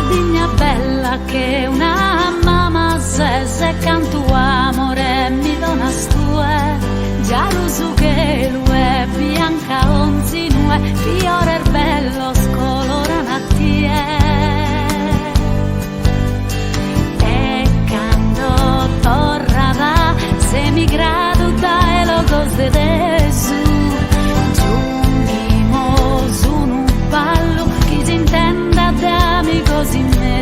Sardigna bella che una mamma se canto amore mi dona stue, giarusu che lue, bianca onzinue, fiore bello scolorana tie. E quando torrada se mi grado dai logos de Gesù, giungimos un ballo chi si intenda de amigos in me.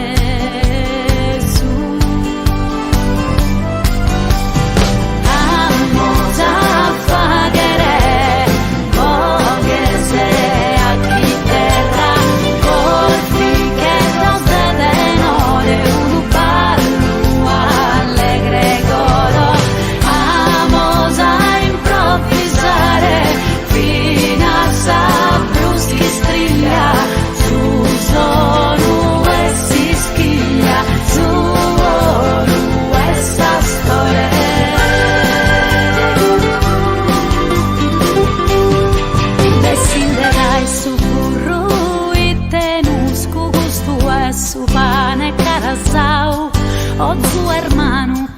Su pane carasau, o su hermano